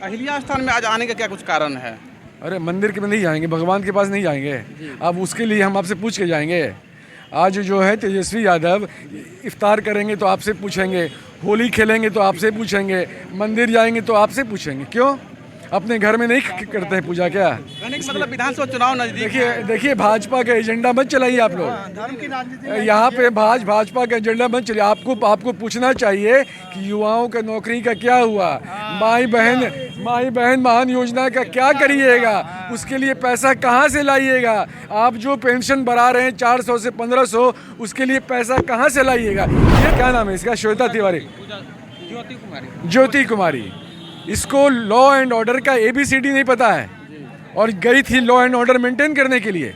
अहिल्या स्थान में आज आने का क्या कुछ कारण है? अरे मंदिर के में नहीं जाएंगे, भगवान के पास नहीं जाएंगे। अब उसके लिए हम आपसे पूछ के जाएंगे। आज जो है तेजस्वी यादव इफ्तार करेंगे तो आपसे पूछेंगे, होली खेलेंगे तो आपसे पूछेंगे, मंदिर जाएंगे तो आपसे पूछेंगे। क्यों? अपने घर में नहीं करते हैं पूजा क्या? कहने का मतलब विधानसभा चुनाव नजदीक देखिए भाजपा का एजेंडा मत चलाइए आप लोग। धर्म की राजनीति यहाँ पे भाजपा का एजेंडा मत चलिए। आपको पूछना चाहिए कि युवाओं का नौकरी का क्या हुआ, माई बहन महान योजना का क्या करिएगा, उसके लिए पैसा कहाँ से लाइएगा? आप जो पेंशन बढ़ा रहे हैं 400 से 1500, उसके लिए पैसा कहाँ से लाइएगा? ये क्या नाम है इसका? श्वेता तिवारी, ज्योति कुमारी। इसको लॉ एंड ऑर्डर का ABCD नहीं पता है और गई थी लॉ एंड ऑर्डर मेंटेन करने के लिए।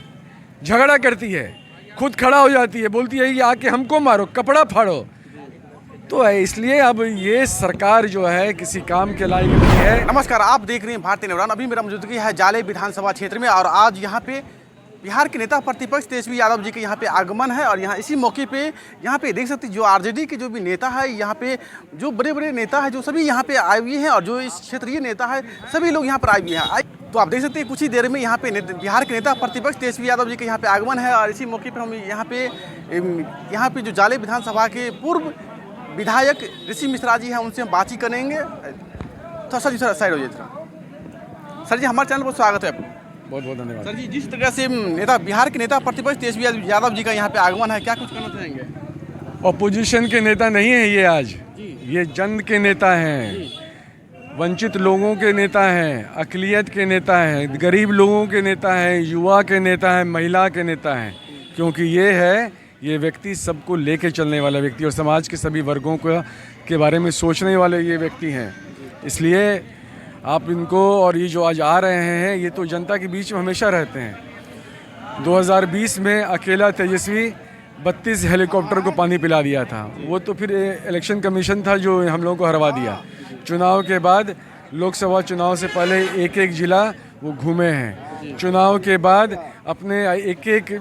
झगड़ा करती है, खुद खड़ा हो जाती है, बोलती है कि आके हमको मारो, कपड़ा फाड़ो। तो इसलिए अब ये सरकार जो है किसी काम के लायक नहीं है। नमस्कार, आप देख रहे हैं भारतीय नवरान। अभी मेरा मौजूदगी है जाले विधानसभा क्षेत्र में और आज यहाँ पे बिहार के नेता प्रतिपक्ष तेजस्वी यादव जी के यहाँ पे आगमन है। और यहाँ इसी मौके पे यहाँ पे देख सकते हैं जो RJD के जो भी नेता है, यहाँ पे जो बड़े बड़े नेता है जो सभी यहाँ पे आए हुए हैं और जो इस क्षेत्रीय नेता है सभी लोग यहाँ पर आए हुए हैं। तो आप देख सकते हैं कुछ ही देर में यहाँ पे बिहार के नेता प्रतिपक्ष तेजस्वी यादव जी के यहाँ पे आगमन है। और इसी मौके पर हम यहाँ पे जो जाले विधानसभा के पूर्व विधायक ऋषि मिश्रा जी हैं उनसे हम बातचीत करेंगे। तो सर जी साइड हो जाइए। सर जी हमारे चैनल पर स्वागत है आपको। बहुत बहुत धन्यवाद। सर जी, जिस तरह से बिहार के नेता प्रतिपक्ष तेजस्वी यादव जी का यहाँ पे आगमन है, क्या कुछ कहना चाहेंगे? ऑपोजिशन के नेता नहीं है ये आज, ये जन के नेता हैं, वंचित लोगों के नेता हैं, अक़लियत के नेता हैं, गरीब लोगों के नेता हैं, युवा के नेता हैं, महिला के नेता हैं। क्योंकि ये व्यक्ति सबको लेके चलने वाला व्यक्ति और समाज के सभी वर्गों के बारे में सोचने वाले ये व्यक्ति हैं। इसलिए आप इनको, और ये जो आज आ रहे हैं ये तो जनता के बीच में हमेशा रहते हैं। 2020 में अकेला तेजस्वी 32 हेलीकॉप्टर को पानी पिला दिया था। वो तो फिर इलेक्शन कमीशन था जो हम लोगों को हरवा दिया। चुनाव के बाद, लोकसभा चुनाव से पहले एक एक जिला वो घूमे हैं। चुनाव के बाद अपने एक एक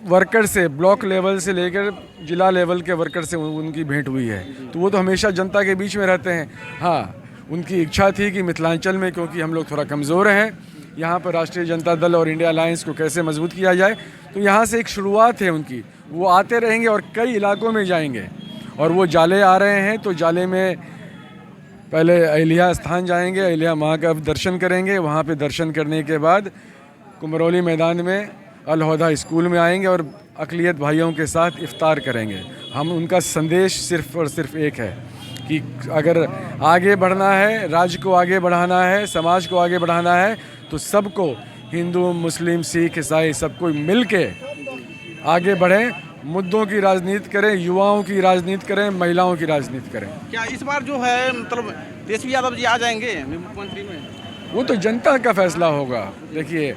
वर्कर से, ब्लॉक लेवल से लेकर जिला लेवल के वर्कर से उनकी भेंट हुई है। तो वो तो हमेशा जनता के बीच में रहते हैं। हाँ, उनकी इच्छा थी कि मिथिलांचल में, क्योंकि हम लोग थोड़ा कमज़ोर हैं, यहाँ पर राष्ट्रीय जनता दल और इंडिया अलायंस को कैसे मजबूत किया जाए। तो यहाँ से एक शुरुआत है उनकी। वो आते रहेंगे और कई इलाकों में जाएंगे। और वो जाले आ रहे हैं तो जाले में पहले अहिल्या स्थान जाएंगे, अहिल्या माँ का दर्शन करेंगे। वहाँ पे दर्शन करने के बाद कुमरौली मैदान में अलहौदा स्कूल में आएंगे और अक़लियत भाइयों के साथ इफ्तार करेंगे। हम उनका संदेश सिर्फ़ और सिर्फ एक है कि अगर आगे बढ़ना है, राज्य को आगे बढ़ाना है, समाज को आगे बढ़ाना है, तो सबको, हिंदू, मुस्लिम, सिख, ईसाई, सबको मिल के आगे बढ़ें, मुद्दों की राजनीति करें, युवाओं की राजनीति करें, महिलाओं की राजनीति करें। क्या इस बार जो है मतलब तेजस्वी यादव जी आ जाएंगे मुख्यमंत्री में? वो तो जनता का फैसला होगा। देखिए,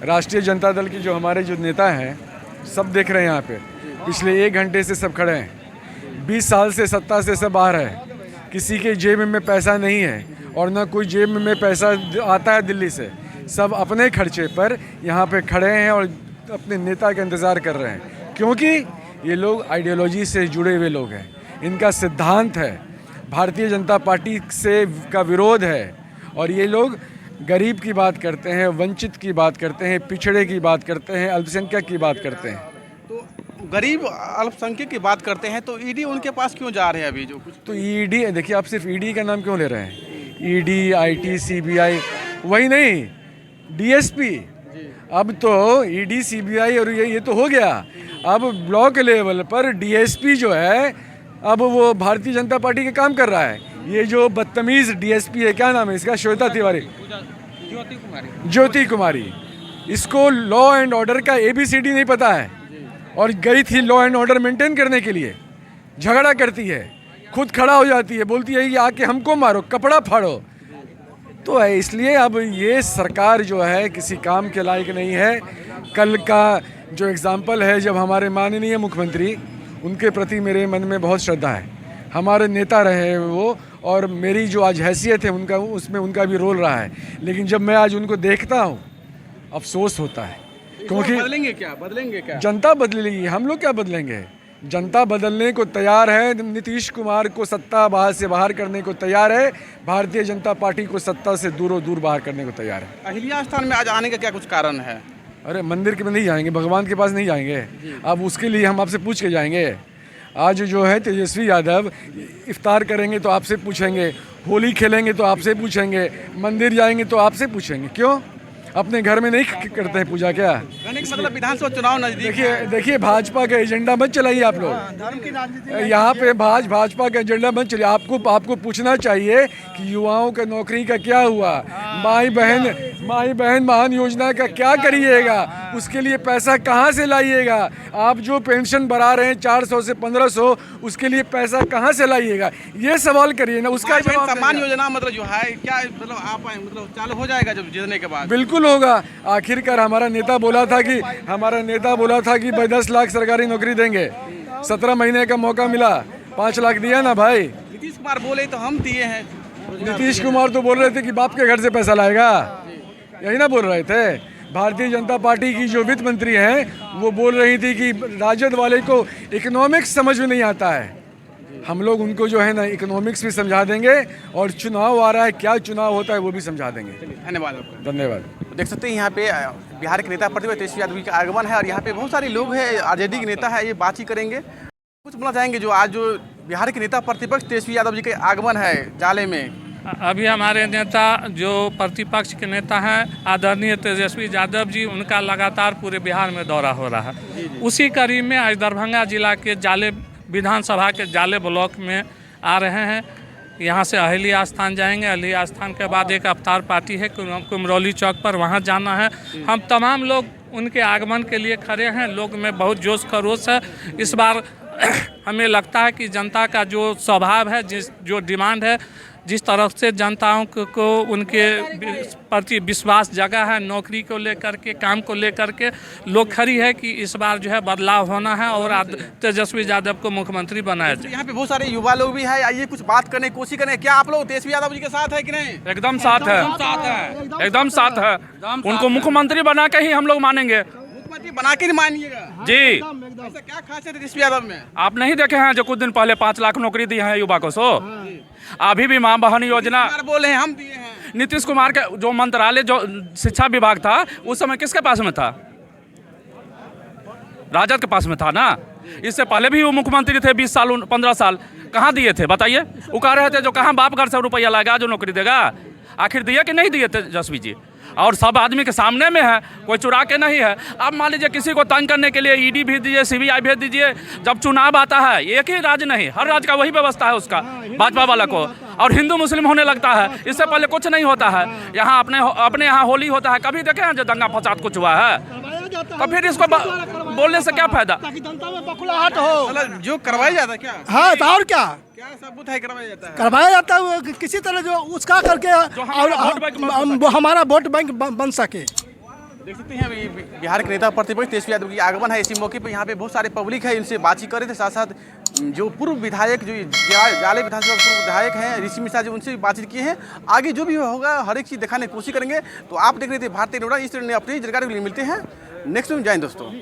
राष्ट्रीय जनता दल की जो हमारे जो नेता हैं सब देख रहे हैं यहाँ पे, पिछले 1 घंटे से सब खड़े हैं। 20 साल से सत्ता से सब बाहर है, किसी के जेब में पैसा नहीं है और ना कोई जेब में पैसा आता है दिल्ली से। सब अपने खर्चे पर यहाँ पे खड़े हैं और अपने नेता का इंतज़ार कर रहे हैं। क्योंकि ये लोग आइडियोलॉजी से जुड़े हुए लोग हैं, इनका सिद्धांत है, भारतीय जनता पार्टी से का विरोध है। और ये लोग गरीब की बात करते हैं, वंचित की बात करते हैं, पिछड़े की बात करते हैं, अल्पसंख्यक की बात करते हैं। तो गरीब अल्पसंख्यक की बात करते हैं तो ईडी उनके पास क्यों जा रहे हैं अभी जो कुछ? तो ईडी, देखिए आप सिर्फ ईडी का नाम क्यों ले रहे हैं? ईडी, IT, CBI, वही नहीं, DSP। अब तो ईडी, CBI और ये तो हो गया। अब ब्लॉक लेवल पर DSP जो है, अब वो भारतीय जनता पार्टी के काम कर रहा है। ये जो बदतमीज़ DSP है, क्या नाम है इसका? श्वेता तिवारी, ज्योति कुमारी। इसको लॉ एंड ऑर्डर का ABCD नहीं पता है और गई थी लॉ एंड ऑर्डर मेंटेन करने के लिए। झगड़ा करती है, खुद खड़ा हो जाती है, बोलती है कि आके हमको मारो, कपड़ा फाड़ो। तो इसलिए अब ये सरकार जो है किसी काम के लायक नहीं है। कल का जो एग्ज़ाम्पल है, जब हमारे माननीय मुख्यमंत्री, उनके प्रति मेरे मन में बहुत श्रद्धा है, हमारे नेता रहे वो, और मेरी जो आज हैसियत है उनका, उसमें उनका भी रोल रहा है। लेकिन जब मैं आज उनको देखता हूँ अफसोस होता है। क्योंकि बदलेंगे क्या? जनता बदलेगी, हम लोग क्या बदलेंगे? जनता बदलने को तैयार है, नीतीश कुमार को सत्ता बाहर से बाहर करने को तैयार है, भारतीय जनता पार्टी को सत्ता से दूरों दूर बाहर करने को तैयार है। अहिल्या स्थान में आज आने का क्या कुछ कारण है? अरे मंदिर के में नहीं जाएंगे, भगवान के पास नहीं जाएंगे। अब उसके लिए हम आपसे पूछ के जाएंगे। आज जो है तेजस्वी यादव इफ्तार करेंगे तो आपसे पूछेंगे, होली खेलेंगे तो आपसे पूछेंगे, मंदिर जाएंगे तो आपसे पूछेंगे। क्यों? अपने घर में नहीं करते हैं पूजा क्या? मतलब विधानसभा चुनाव नजदीक देखिए भाजपा का एजेंडा मत चलाइए आप लोग। धर्म की राजनीति यहाँ पे भाजपा का एजेंडा मत चलिए। आपको पूछना चाहिए कि युवाओं के नौकरी का क्या हुआ, माई बहन महान योजना का क्या करिएगा, उसके लिए पैसा कहाँ से लाइएगा? आप जो पेंशन बढ़ा रहे हैं 400 से 1500, उसके लिए पैसा कहाँ से लाइएगा? ये सवाल करिए ना। उसका सम्मान योजना मतलब जो है क्या मतलब आप मतलब चालू हो जाएगा जब जीतने के बाद? बिल्कुल होगा। आखिरकार हमारा नेता बोला था कि भाई 10 लाख सरकारी नौकरी देंगे। 17 महीने का मौका मिला, 5 लाख दिया ना भाई। नीतीश कुमार बोले तो हम दिए हैं। नीतीश कुमार तो बोल रहे थे कि बाप के घर से पैसा लाएगा, यही ना बोल रहे थे। भारतीय जनता पार्टी की जो वित्त मंत्री हैं वो बोल रही थी कि राजद वाले को इकोनॉमिक्स समझ में नहीं आता है। हम लोग उनको जो है ना इकोनॉमिक्स भी समझा देंगे, और चुनाव आ रहा है, क्या चुनाव होता है वो भी समझा देंगे। धन्यवाद आपका। धन्यवाद। देख सकते हैं यहाँ पे बिहार के नेता प्रतिपक्ष तेजस्वी यादव का आगमन है, और यहाँ पे बहुत सारे लोग हैं, आरजेडी के नेता है, ये बातचीत करेंगे। कुछ बोलना चाहेंगे जो आज जो बिहार के नेता प्रतिपक्ष तेजस्वी यादव जी का आगमन है जाले में? अभी हमारे नेता जो प्रतिपक्ष के नेता हैं आदरणीय तेजस्वी यादव जी, उनका लगातार पूरे बिहार में दौरा हो रहा है। उसी कड़ी में आज दरभंगा जिला के जाले विधानसभा के जाले ब्लॉक में आ रहे हैं। यहाँ से अहिल्या स्थान जाएंगे, अहिल्या स्थान के बाद एक अवतार पार्टी है कुमरौली चौक पर, वहाँ जाना है। हम तमाम लोग उनके आगमन के लिए खड़े हैं। लोग में बहुत जोश खरोश है। इस बार हमें लगता है कि जनता का जो स्वभाव है, जो डिमांड है, जिस तरफ से जनताओं को उनके प्रति विश्वास जगा है, नौकरी को लेकर के, काम को लेकर के लोग खड़ी है कि इस बार जो है बदलाव होना है और तेजस्वी यादव को मुख्यमंत्री बनाया जाए। यहाँ पे बहुत सारे युवा लोग भी हैं, आइए कुछ बात करने की कोशिश करें। क्या आप लोग तेजस्वी यादव जी के साथ है कि नहीं? एकदम साथ है, एकदम साथ है। उनको मुख्यमंत्री बना के ही हम लोग मानेंगे। मुख्यमंत्री बना के नहीं मानिएगा जी। ऐसा क्या खास है तेजस्वी यादव में? आप नहीं देखे हैं जो कुछ दिन पहले 5 लाख नौकरी दी है युवा को? सो अभी भी माँ बहन योजना बोले हैं हम दिए हैं। नीतीश कुमार का जो मंत्रालय, जो शिक्षा विभाग था, उस समय किसके पास में था? राजद के पास में था ना। इससे पहले भी वो मुख्यमंत्री थे 20 साल 15 साल, कहाँ दिए थे बताइए? वो कह रहे थे जो कहाँ बाप घर से रुपया लाएगा जो नौकरी देगा। आखिर दिए कि नहीं दिए तेजस्वी जी? और सब आदमी के सामने में है, कोई चुरा के नहीं है। अब मान लीजिए किसी को तंग करने के लिए ईडी भेज दीजिए, सीबीआई भेज दीजिए। जब चुनाव आता है, एक ही राज्य नहीं, हर राज्य का वही व्यवस्था है उसका, भाजपा वाला को। और हिंदू मुस्लिम होने लगता है, इससे पहले कुछ नहीं होता है। यहाँ अपने यहाँ होली होता है, कभी देखे हैं जो दंगा फसाद कुछ हुआ है? तो फिर इसको बोलने से क्या फायदा? ताकि जनता में बकुलाहट हो। मतलब जो करवाया जाता है क्या? हाँ, तो और क्या सबूत है करवाया जाता है? करवाया जाता है वो किसी तरह जो उसका करके, और हमारा वोट बैंक बन सके। देख सकते हैं अभी बिहार के नेता प्रतिपक्ष तेजस्वी यादव की आगमन है। इसी मौके पर यहाँ पे बहुत सारे पब्लिक है, इनसे बातचीत कर रहे थे। साथ साथ जो पूर्व विधायक, जो जाले विधानसभा पूर्व विधायक हैं ऋषि मिश्रा जी, उनसे भी बातचीत किए हैं। आगे जो भी होगा हर एक चीज़ दिखाने की कोशिश करेंगे। तो आप देख रहे थे भारतीय नोड़ा, इस तरह अपनी जानकारी के लिए मिलते हैं नेक्स्ट में। जय हिंद दोस्तों।